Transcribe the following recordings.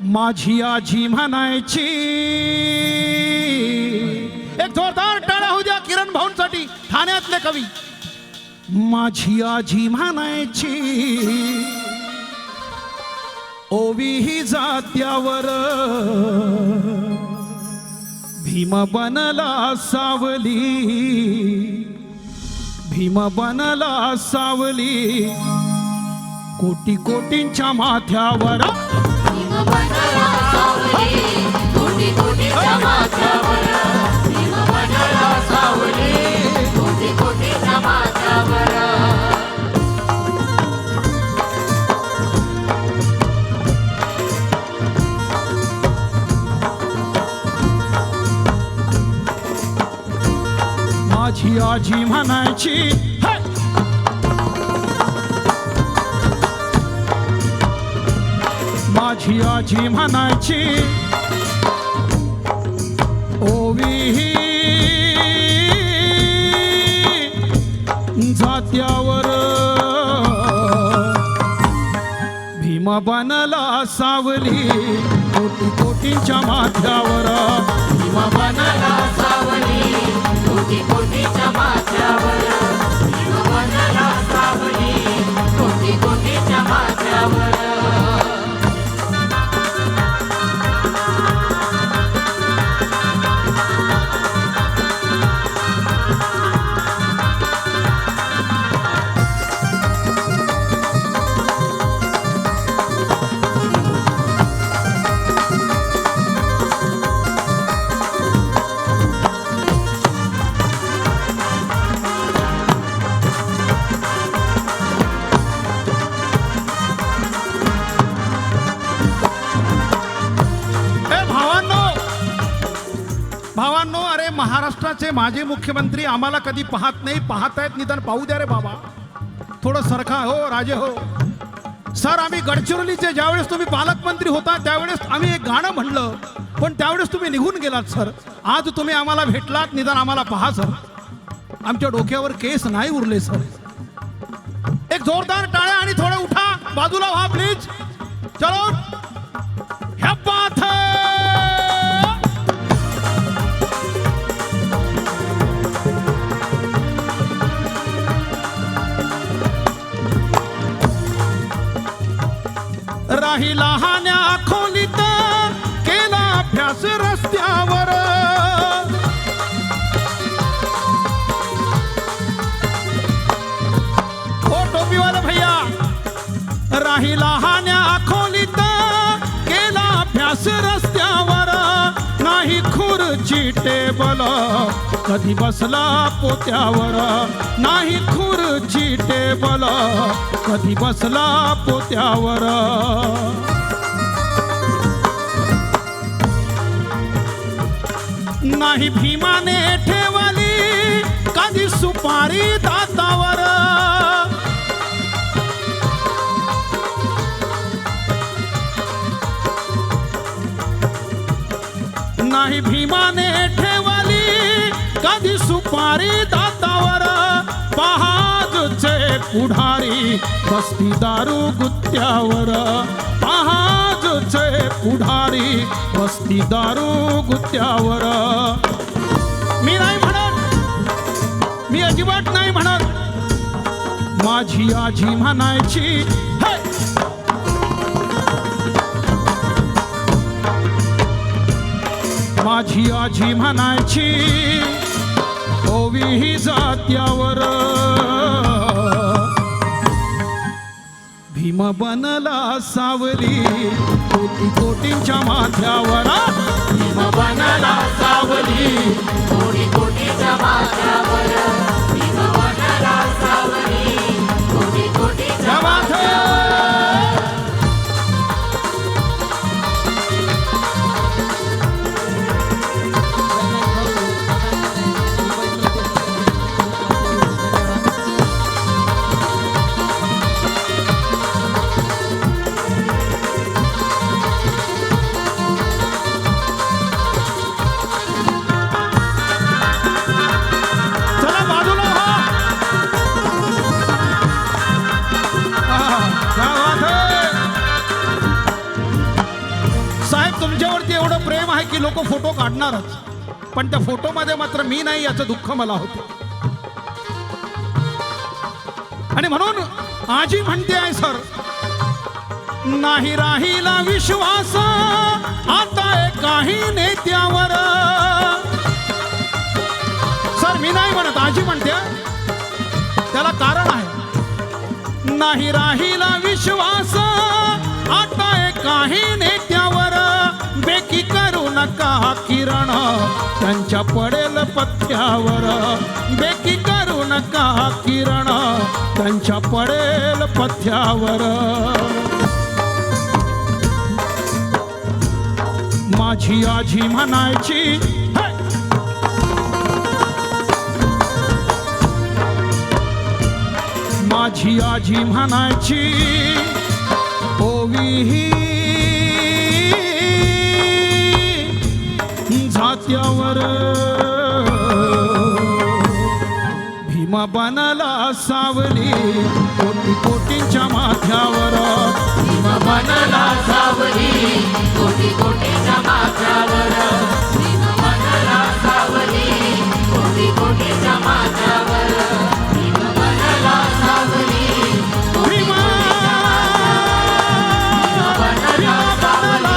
माझी आजी म्हणायची, एक जोरदार टाळ्या होऊ द्या किरण भाऊंसाठी, ठाण्यातले कवी. माझी आजी म्हणायची, ओवी ही जात्यावर भीम बनला सावली, भीम बनला सावली, कोटी कोटींच्या माथ्यावर भीम बनला सावली, कोटी कोटीच्या माथ्यावर. भीम बनला सावली, कोटी कोटीच्या माथ्यावर. माझी आजी म्हणायची, हे! माझी आजी म्हणायची, ओवी ही जात्यावर भीम बनला सावली, कोटी कोटींच्या माथ्यावर. भीम बनला सावली, कोटी कोटीच्या माथ्यावर. भीम बनला सावली, कोटी कोटीच्या माथ्यावर. भावांनो, अरे महाराष्ट्राचे माजी मुख्यमंत्री आम्हाला कधी पाहत नाही, पाहत आहेत, निदान पाहू द्या रे बाबा, थोडं सरखा हो राजे हो. सर, आम्ही गडचिरोलीचे ज्यावेळेस तुम्ही पालकमंत्री होता त्यावेळेस आम्ही एक गाणं म्हणलं, पण त्यावेळेस तुम्ही निघून गेलात सर. आज तुम्ही आम्हाला भेटलात, निदान आम्हाला पहा सर. आमच्या डोक्यावर केस नाही उरले सर. एक जोरदार टाळ्या आणि थोडं उठा, बाजूला व्हा प्लीज. चलो, ह्या बात है. राही लहान्या खोलीत केला अभ्यास रस्त्यावर, ओ टोपीवाला भैया. राही लहान्या खोलीत केला अभ्यास रस्त्यावर, नाही खुर्ची टेबल कधी बसला पोत्यावर, नाही खुर्ची टेबल कधी बसला पोत्यावर. नाही भीमाने ठेवली कधी सुपारी दातावर, नाही भीमाने ठेवली कधी सुपारी दातावर. पहाजचे पुढारी बसती दारू गुत्त्यावर, पहाजचे पुढारी बसती दारू गुत्त्यावर. मी नाही म्हणत, मी अजिबात नाही म्हणत. माझी आजी म्हणायची, हे! माझी आजी म्हणायची, ओवी ही जात्यावर भीम बनला सावली, कोटी कोटींच्या माथ्यावर. भीम बनला सावली, कोटी कोटीच्या माथ्यावर. भीम बनला सावली, कोटी कोटीच्या माथ्यावर. चला बाजूला साहेब तुमच्यावरती एवढं प्रेम आहे की लोक फोटो काढणारच, पण त्या फोटोमध्ये मात्र मी नाही याचं दुःख मला होते. आणि म्हणून आजी म्हणते आहे सर, नाही राहिला विश्वास आता काही नेत्यावर. सर मी नाही म्हणत, आजी म्हणते, त्याला कारण आहे. नाही राहिला विश्वास आता काही नेत्यावर, बेकी करू नका किरण त्यांच्या पडेल पथ्यावर. बेकी करू नका किरण त्यांच्या पडेल पथ्यावर. माझी आजी म्हणायची, हे! माझी आजी म्हणायची, ओवी ही जात्यावर भीमा बनला सावली कोटी कोटीच्या माथ्यावर. भीमा बनला सावली कोटी कोटीच्या माथ्यावर. भीमा बनला सावली कोटी कोटीच्या माथ्यावर. भीमा बनला सावली भीमा बनला सावली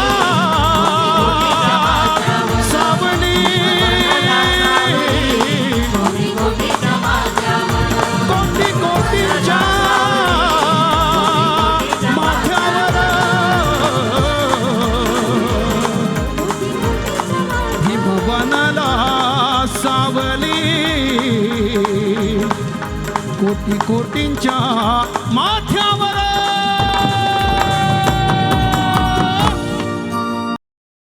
कोटी कोटीच्या माथ्यावर. कोटी कोटीच्या माथ्यावर भीमा बनला सावली कोटी कोटींच्या माथ्यावर.